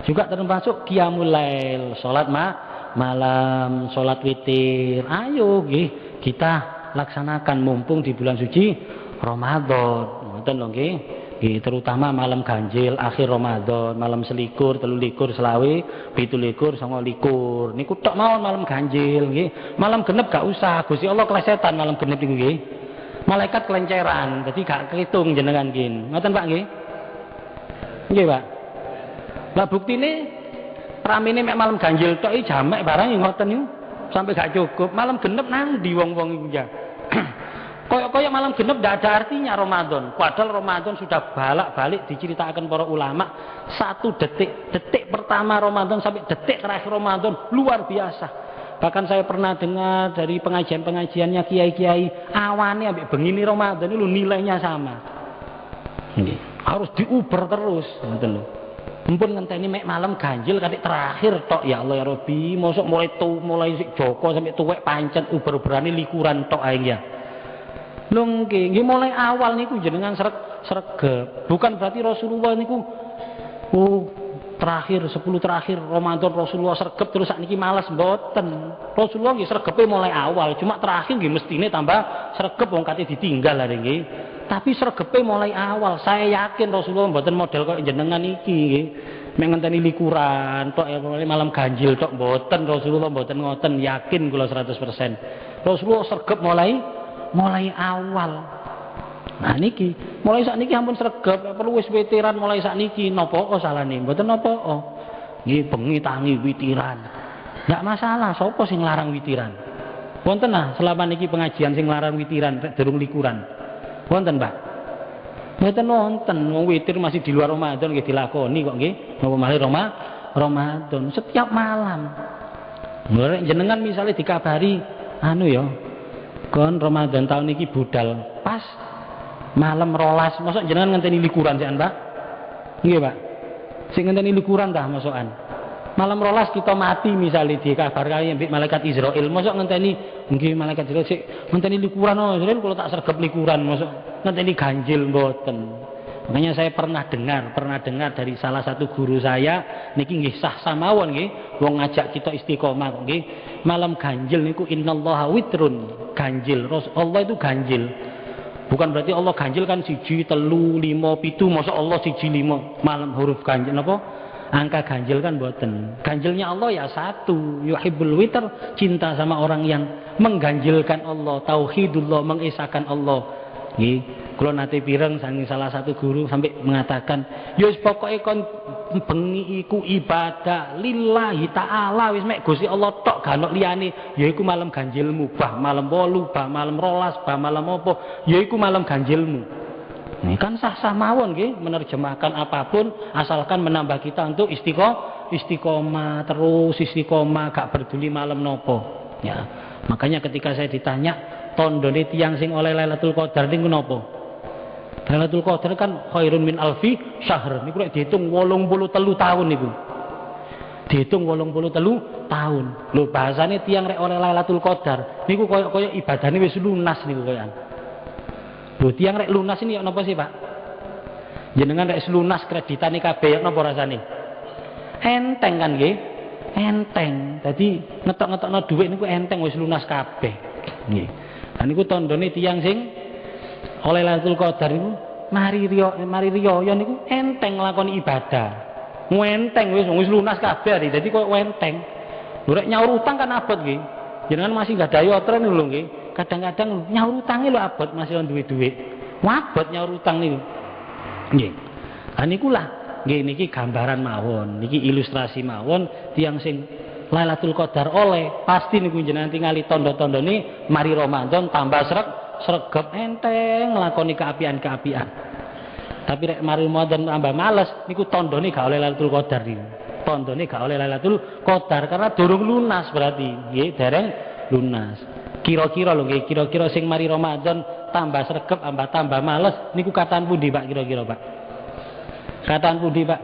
Juga termasuk qiyamul lail, salat malam, salat witir. Ayo nggih kita laksanakan mumpung di bulan suci Ramadan. Ngoten lho nggih. Terutama malam ganjil akhir Ramadan, malam selikur, 23, selawe, 17, 29. Niku tok mawon malam ganjil nggih. Malam genep gak usah. Gusti Allah klesetan malam genep niku nggih. Malaikat kelenceran, jadi gak kehitung jenengan nggih. Ngoten Pak nggih? Nggih, Pak. Lah buktine ramene mek malam ganjil tok iki jamek barang ngoten niku. Sampai gak cukup. Malam genep nang ndi wong-wong iku ya. Koyok-koyok malam genep tidak ada artinya Ramadan. Padahal Ramadan sudah balik diceritakan para ulama. 1 detik pertama Ramadan sampai detik terakhir Ramadan luar biasa. Bahkan saya pernah dengar dari pengajian-pengajiannya kiai-kiai awane ambek bengine Ramadan itu nilainya sama. Ini harus diuber terus, ngoten lho. Mumpun ngenteni mek malam ganjil katik terakhir tok ya Allah ya Rabbi. Mosok mulai sik Joko sampai tuwek pancet uber-uberane likuran tok ae ya. Lho nggih mulai awal niku jenengan sregep. Bukan berarti Rasulullah niku terakhir 10 terakhir Ramadan Rasulullah sregep terus sakniki malas mboten. Rasulullah nggih sregepe mulai awal, cuma terakhir nggih mestine tambah sregep wong kate ditinggal lha nggih. Tapi sregepe mulai awal. Saya yakin Rasulullah mboten model kok jenengan iki nggih. Mek ngenteni likuran tok malam ganjil tok mboten Rasulullah mboten ngoten, yakin kula 100%. Rasulullah sregep mulai awal. Nah niki, mulai saat niki ampun sregep, perlu wis witiran mulai saat niki, nopo salahne, mboten nopo. Nggih bengi tangi witiran. Ndak masalah, sapa sing larang witiran? Wonten lah selama niki pengajian sing larang witiran rek durung likuran. Wonten, Pak? Mboten wonten, wong witir masih di luar Ramadan nggih dilakoni kok nggih. Napa malih Ramadan setiap malam. Nek jenengan misalnya dikabari anu ya, kon Ramadan tahun niki budal pas malam rolas, mosok jenengan ngenteni likuran sian Pak? Nggih Pak. Sing ngenteni likuran dah mosokan. Malam rolas kita mati misalnya dikabar kali ambek malaikat Israel, mosok ngenteni nggih malaikat Israel sik ngenteni likuran Israel kalau tak sregep likuran mosok ngenteni ganjil mboten. Makanya saya pernah dengar dari salah satu guru saya niki nggih sah samawon nggih wong ngajak kita istiqomah nggih. Malam ganjil niku innallaha witrun, ganjil. Allah itu ganjil. Bukan berarti Allah ganjil kan 1, 3, 5, 7, masa Allah 1, 5 malam huruf ganjil apa? Angka ganjil kan mboten. Ganjilnya Allah ya 1, yuhibbul witr, cinta sama orang yang mengganjilkan Allah, tauhidullah, mengesahkan Allah. Nggih, kula nate pireng saking salah satu guru sampai mengatakan, ya wis pokoke kon bengi iku ibadah lillahi taala wis mek Gusti Allah tok gak ono liyane, ya iku malam ganjilmu, bah malam 8, bah malam 12, bah malam apa, ya iku malam ganjilmu. Ini kan sah-sah mawon nggih menerjemahkan apapun asalkan menambah kita untuk istiqomah terus istiqomah gak peduli malam nopo. Ya, makanya ketika saya ditanya tondone tiyang sing oleh Lailatul Qadar niku napa? Lailatul Qadar kan khairun min alfi syahr. Niku lek dihitung 83 tahun niku. Dihitung 83 tahun. Lho bahasane tiyang rek oleh Lailatul Qadar niku koyo ibadahane wis lunas niku koyoan. Lho tiyang rek lunas ini napa sih, Pak? Jenengan rek lunas kreditane kabeh napa rasane? Enteng kan nggih? Enteng. Dadi ngetok-ngetokno dhuwit niku enteng wis lunas kabeh. Nggih. Lah niku tandane tiyang sing oleh Lailatul Qadar niku mari riya niku enteng nglakoni ibadah. Enteng wis lunas kabeh dadi kok enteng. Lho rek nyaur utang kan abot nggih. Jenengan masih enggak dayo tren lho nggih. Kadang-kadang nyaur utange lho abot masih on duwe-duwe. Wabot nyaur utang niku. Nggih. Lah niku lah nggih niki gambaran mawon, niki ilustrasi mawon tiyang sing Lailatul Qadar oleh pasti niku jenengan tingali tondo-tondone mari Ramadan tambah sregep enteng nglakoni keapian-keapian. Tapi rek mari Ramadan tambah males niku tondone gak oleh Lailatul Qadar niku. Tondone gak oleh Lailatul Qadar karena durung lunas berarti. Nggih, dereng lunas. Kira-kira lho nggih, kira-kira sing mari Ramadan tambah sregep tambah males niku kataan pundi Pak kira-kira Pak? Kataan pundi Pak?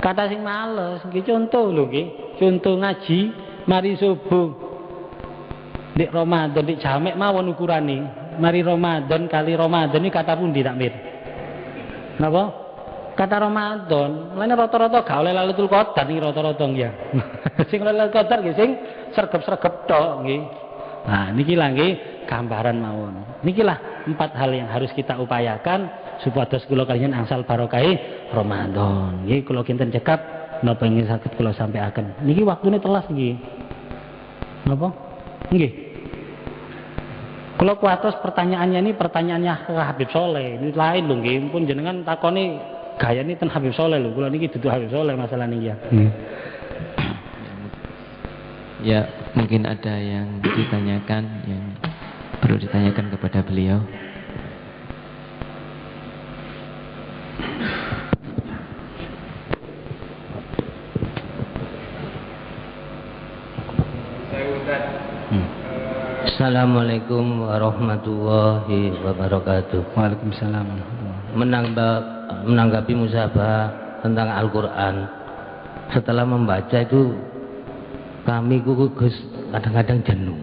Kata sing males, nggih contoh lho nggih. Contoh ngaji mari subuh. Dik Ramadan dik jamek mawon ukurane. Mari Ramadan kali Ramadan iki kata pundi tak mir? Napa? Kata Ramadan. Mulane rata-rata gak oleh Lailatul Qadar iki rata-rata nggih. Sing oleh Lailatul Qadar nggih sing sregep-sregep tok nggih. Nah, niki lah nggih gambaran mawon. Niki lah 4 hal yang harus kita upayakan supados kula kaliyan angsal barokah Ramadan. Nggih kula kinten cekap napa ingin saged kula sampaikan. Niki waktune telas nggih. Napa? Nggih. Kula kuatos pertanyaannya ini pertanyaannya ke Habib Soleh. Ini lain lho nggih. Pun jenengan takoni gayane ten Habib Soleh lho. Kula niki dudu Habib Soleh masalah niki ya. Ya, mungkin ada yang ditanyakan yang perlu ditanyakan kepada beliau. Assalamualaikum warahmatullahi wabarakatuh. Waalaikumsalam. Menanggapi musabah tentang Al-Quran, setelah membaca itu kami gugus kadang-kadang jenuh.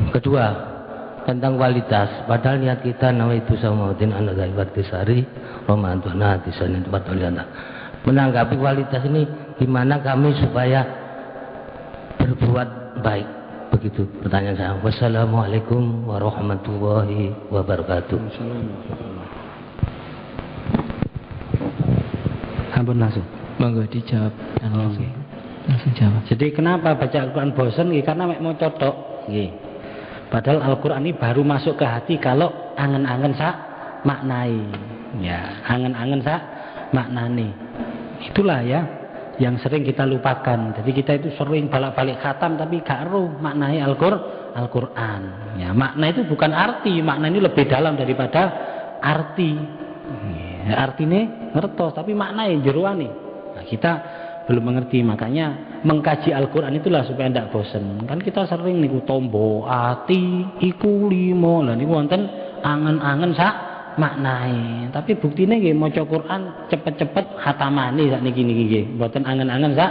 Kedua, tentang kualitas, padahal niat kita nawaitu samautin anadai batisari Ramadan di sana tempat olihana. Menanggapi kualitas ini gimana kami supaya berbuat baik? Begitu pertanyaan saya. Wassalamualaikum warahmatullahi wabarakatuh. Ampun langsung. Monggo dijawab. Langsung jawab. Jadi kenapa baca Al-Quran bosan? Karena mek mau cocok. Padahal Al-Quran ini baru masuk ke hati kalau angen-angen sak maknai. Ya, angen-angen sak maknane. Itulah ya yang sering kita lupakan. Jadi kita itu sering balik-balik khatam tapi gak ero maknai Al-Qur'an. Ya, makna itu bukan arti, makna ini lebih dalam daripada arti. Ya, artine ngertos tapi maknane jeroane. Nah, kita belum mengerti, makanya mengkaji Al-Qur'an itulah supaya tidak bosan. Kan kita sering niku tombo ati iku limo. Lah niku wonten angen-angen sak maknai. Tapi buktine nggih maca Quran cepet-cepet khatamane sak niki nggih. Mboten angen-angen sak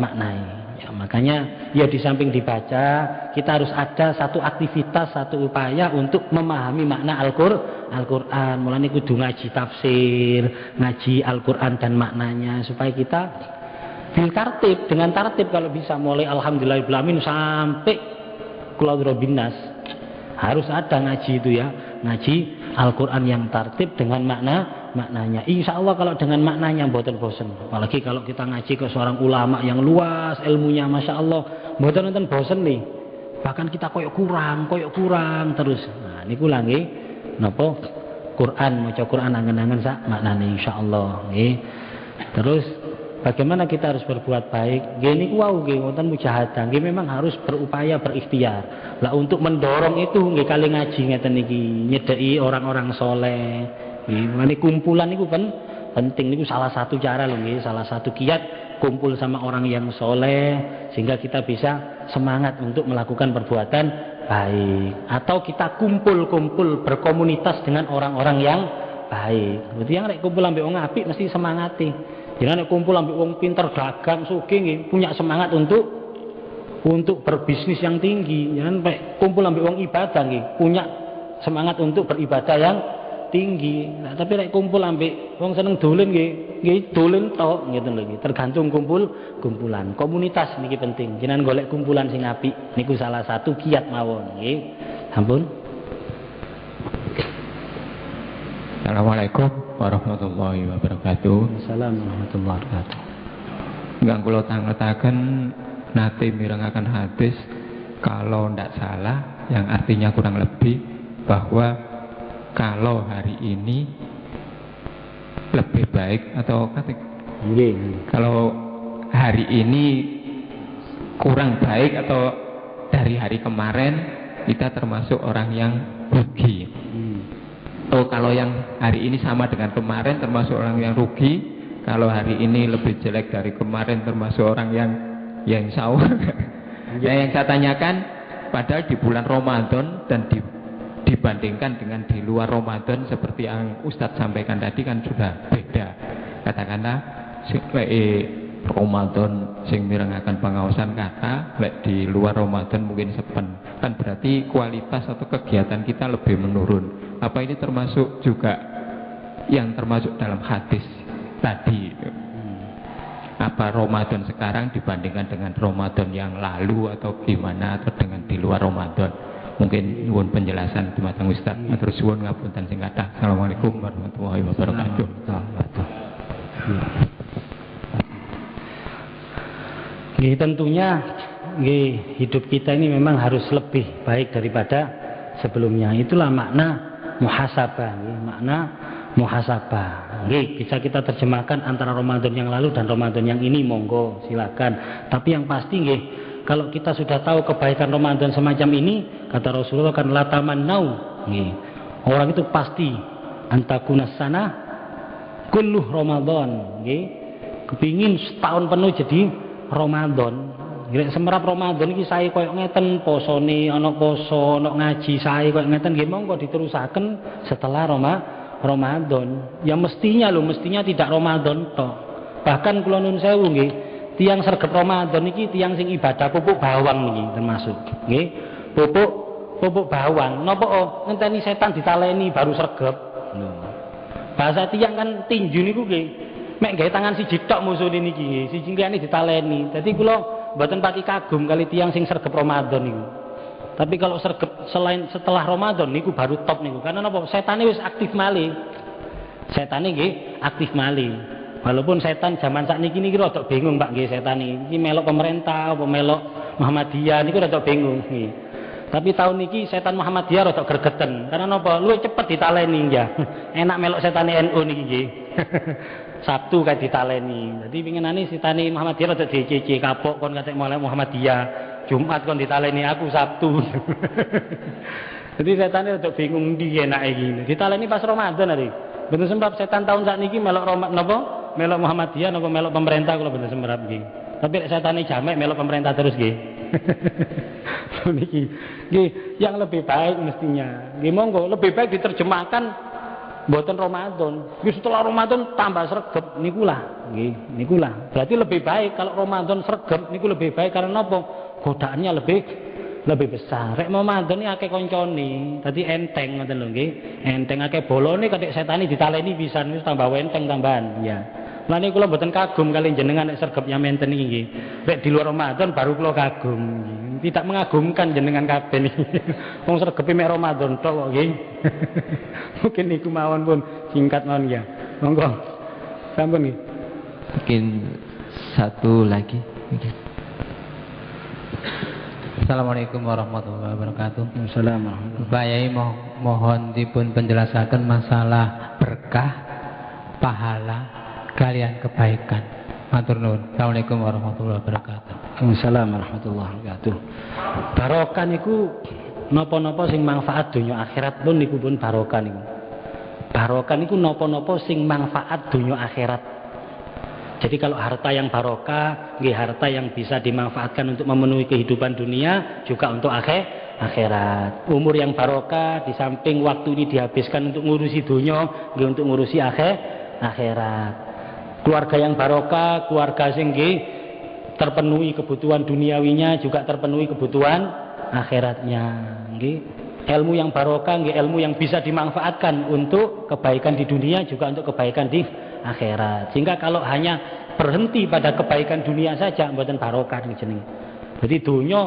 maknai. Ya, makanya ya di samping dibaca, kita harus ada satu aktivitas, satu upaya untuk memahami makna Al-Qur'an. Mulane kudu ngaji tafsir, ngaji Al-Qur'an dan maknanya supaya kita bil tartib, dengan tartib kalau bisa mulai alhamdulillahirabbil sampai qul a'udzu nas. Harus ada ngaji itu ya, ngaji Al-Qur'an yang tartib dengan maknanya. Insya Allah kalau dengan maknanya mboten bosen. Apalagi kalau kita ngaji ke seorang ulama yang luas ilmunya, masya Allah, mboten nonton bosen nih. Bahkan kita koyok kurang terus. Nah, niku lha nggih napa Quran, maca Quran angen-angen sak maknane insya Allah nggih. Terus bagaimana kita harus berbuat baik? Gini wau nggih wonten mujahadah. Nggih memang harus berupaya berikhtiar. Lah untuk mendorong itu nggih kali ngaji ngeten niki, nyedeki orang-orang soleh. Nggih, kumpulan niku penting niku salah satu cara lho nggih, salah satu kiat kumpul sama orang yang soleh sehingga kita bisa semangat untuk melakukan perbuatan baik. Atau kita kumpul berkomunitas dengan orang-orang yang baik. Berarti yang rek kumpul ambek wong apik mesti semangati. Jangan kumpul ambek wong pinter dagang sugih nggih, punya semangat untuk berbisnis yang tinggi. Jangan kumpul ambek wong ibadah nggih, punya semangat untuk beribadah yang tinggi. Nah, tapi rek kumpul ambek wong seneng dolen nggih dolen tok ngeten lho nggih. Tergantung kumpulan. Komunitas niki penting. Jenengan golek kumpulan sing apik niku salah satu kiat mawon nggih. Ampun. Assalamualaikum warahmatullahi wabarakatuh. Assalamualaikum warahmatullahi wabarakatuh. Enggak kula tangletaken nate mirengaken hadis kalau ndak salah yang artinya kurang lebih bahwa kalau hari ini lebih baik atau kalau hari ini kurang baik atau dari hari kemarin kita termasuk orang yang rugi. Oh, kalau yang hari ini sama dengan kemarin termasuk orang yang rugi, kalau hari ini lebih jelek dari kemarin termasuk orang yang insya Allah. Nah, yang saya tanyakan, padahal di bulan Ramadan dan dibandingkan dengan di luar Ramadan seperti yang Ustadz sampaikan tadi kan sudah beda. Katakanlah Ramadan sing mirengaken pangaosan kata, di luar Ramadan mungkin sepen. Kan berarti kualitas atau kegiatan kita lebih menurun. Apa ini termasuk juga yang termasuk dalam hadis tadi? Apa Ramadan sekarang dibandingkan dengan Ramadan yang lalu atau gimana, atau dengan di luar Ramadan? Mungkin nuwun penjelasan dumateng Ustaz. Matur suwun ngapunten sing kathah. Assalamualaikum warahmatullahi wabarakatuh. Nggih, tentunya nggih hidup kita ini memang harus lebih baik daripada sebelumnya. Itulah makna muhasabah, makna muhasabah. Nggih, bisa kita terjemahkan antara Ramadan yang lalu dan Ramadan yang ini, monggo silakan. Tapi yang pasti nggih, kalau kita sudah tahu kebaikan Ramadan semacam ini, kata Rasulullah kan latamannau, nggih. Orang itu pasti antakunas sana kulluh Ramadan, nggih. Kepingin setahun penuh jadi Ramadan. Nggih, semerap Ramadan iki sae koyo ngeten, posone ana poso, ana ngaji sae koyo ngeten nggih, monggo diterusaken setelah Ramadan. Ya mestinya tidak Ramadan tok. Bahkan kula nuwun sewu nggih, tiang sregep Ramadan iki tiang sing ibadah pupuk bawang niki termasuk. Nggih. Pupuk bawang. Napa ngenteni setan ditaleni baru sregep. Bahasa tiang kan tinju niku nggih. Mek gawe tangan siji tok musune niki nggih, siji liyane ditaleni. Dadi kula mboten pati kagum kali tiang sing sregep Ramadan niku. Tapi kalau sregep selain setelah Ramadan niku baru top niku. Karena napa? Setane wis aktif malih. Setane nggih aktif malih. Walaupun setan zaman sakniki niki rada bingung Pak nggih setane. Iki melok pemerintah apa melok Muhammadiyah niku rada bingung nggih. Tapi tahun niki setan Muhammadiyah rada gregeten. Karena napa? Luwih cepet ditaleni ya. Enak melok setane NU niki nggih. Sabtu kae ditaleni. Dadi pinginane setane Muhammadiyah rada dicece kapok kon katek mulai Muhammadiyah. Jumat kon ditaleni aku Sabtu. Jadi setane rada bingung ndi enake iki. Ditaleni pas Ramadan hari. Bener semprap setan tahun sakniki melok napa? Melok Muhammadiyah napa melok pemerintah kula bener semprap nggih. Tapi setane jamek melok pemerintah terus nggih. Niki nggih yang lebih baik mestinya. Nggih monggo lebih baik diterjemahkan mboten Ramadan. Nggih setelah Ramadan tambah sregep niku lah. Nggih niku lah. Berarti lebih baik kalau Ramadan sregep niku lebih baik karena napa? Godaannya lebih besar. Rek Ramadan iki akeh kancane. Dadi enteng ngoten lho nggih. Enteng akeh bolone katik setane ditaleni pisan wis tambah enteng tambahan. Ya. Lani kula mboten kagum kali jenengan nek sregepnya menten iki nggih. Rek di luar Ramadan baru kula kagum. Tidak mengagumkan jenengan kabeh niki. Wong sregepe mek Ramadan tok kok nggih. Mungkin niku mawon pun singkat mawon ya. Monggo. Sampun nggih. Mungkin satu lagi. Assalamualaikum warahmatullahi wabarakatuh. Assalamualaikum. Pak Yai mohon dipun penjelasaken masalah berkah, pahala, kalian kebaikan. Matur nuwun. Assalamualaikum warahmatullahi wabarakatuh. Assalamualaikum warahmatullahi wabarakatuh. Barokah niku napa-napa sing manfaat donya akhirat pun niku pun barokah niku. Barokah niku napa-napa sing manfaat donya akhirat. Jadi kalau harta yang barokah, nggih harta yang bisa dimanfaatkan untuk memenuhi kehidupan dunia juga untuk akhirat. Umur yang barokah di samping waktu ini dihabiskan untuk ngurusi dunia, nggih untuk ngurusi akhirat. Keluarga yang barokah, keluarga sing nggih terpenuhi kebutuhan duniawinya juga terpenuhi kebutuhan akhiratnya, nggih. Ilmu yang barokah, nggih ilmu yang bisa dimanfaatkan untuk kebaikan di dunia juga untuk kebaikan di akhirat. Sehingga kalau hanya berhenti pada kebaikan dunia saja mboten barokah niki jenenge. Jadi dunia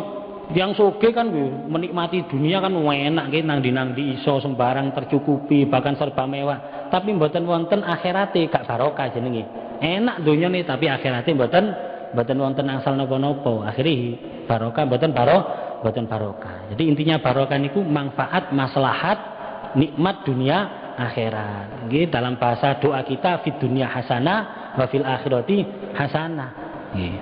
yang sugih kan menikmati dunia kan enak nggih nang ndi iso sembarang tercukupi bahkan serba mewah. Tapi mboten wonten akhirate gak barokah jenenge. Enak dunyane tapi akhirate mboten wonten angsal napa-napa. Akhire barokah mboten barokah. Jadi intinya barokah niku manfaat, maslahat, nikmat dunia akhirat. Nggih dalam bahasa doa kita fid dunya hasanah wa fil akhirati hasanah. Nggih.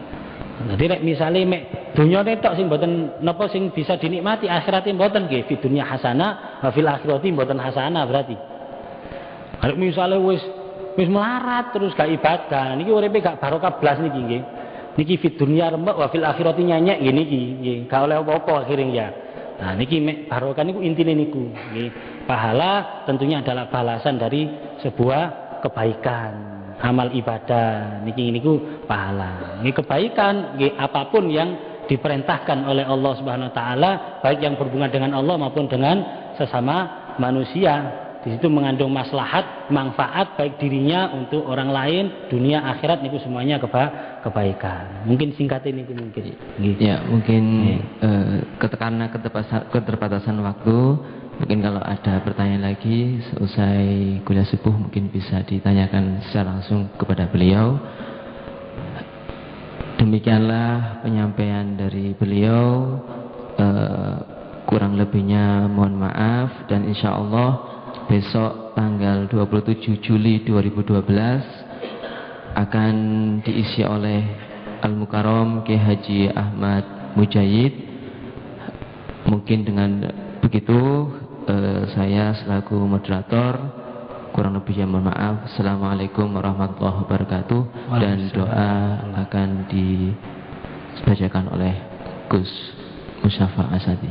Dadi nek misale mek dunyane tok sing mboten napa sing bisa dinikmati, akhirate mboten nggih fid dunya hasanah wa fil akhirati mboten hasanah berarti. Nek misale wis melarat terus gak ibadah, niki uripe gak barokah blas niki nggih. Niki fid dunya rembak wa fil akhirati nyenyek ngene iki nggih. Gak oleh apa-apa akhirnya ya. Nah niki mek barokah niku intine niku nggih. Pahala tentunya adalah balasan dari sebuah kebaikan, amal ibadah. Niki niku pahala. Niki kebaikan, niki apapun yang diperintahkan oleh Allah Subhanahu wa taala, baik yang berhubungan dengan Allah maupun dengan sesama manusia. Di situ mengandung maslahat, manfaat baik dirinya untuk orang lain, dunia akhirat niku semuanya kebaikan. Mungkin singkat ini mungkin. Ya, mungkin karena keterbatasan waktu, mungkin kalau ada pertanyaan lagi seusai kuliah subuh mungkin bisa ditanyakan secara langsung kepada beliau. Demikianlah penyampaian dari beliau. Kurang lebihnya mohon maaf dan insya Allah besok tanggal 27 Juli 2012 akan diisi oleh Al-Mukarram Kiai Haji Ahmad Mujahid. Mungkin dengan begitu saya selaku moderator kurang lebihnya mohon maaf. Assalamualaikum warahmatullahi wabarakatuh. Dan doa akan dibacakan oleh Gus Mustafa Asadi.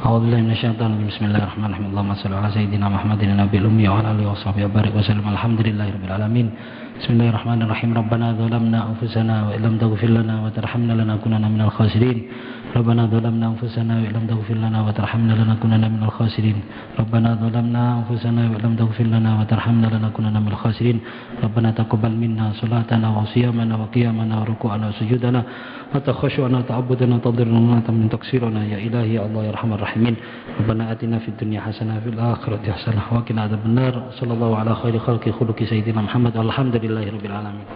A'udzubillahi minasyaitonir rajim. Bismillahirrahmanirrahim. Allahumma shalli ala sayyidina Muhammadin nabiyil ummi wa ala alihi washabihi barik wa sallam. Alhamdulillahirabbil alamin. Bismillahirrahmanirrahim. Rabbana dzalamna anfusana wa illam taghfir lana wa tarhamna lanakunanna minal khasirin. Rabbana dzalamna anfusana wa illam taghfir lana wa tarhamna lanakunanna minal khasirin. Rabbana dzalamna anfusana wa illam taghfir lana wa tarhamna lanakunanna minal khasirin. Rabbana taqabbal minna salatana wa siyamana wa qiyamana wa ruku'ana wa sujudana wa takhashshu'ana wa ta'abbudana wa tadarruna min taksirana ya ilahi ya Allah ya arhamar rahimin. Rabbana atina fid dunya hasanah fil akhirati hasanah wa qina adzabannar. Sallallahu ala khairi khalqi khuluqi sayyidina Muhammad. Alhamdulillahirabbil alamin.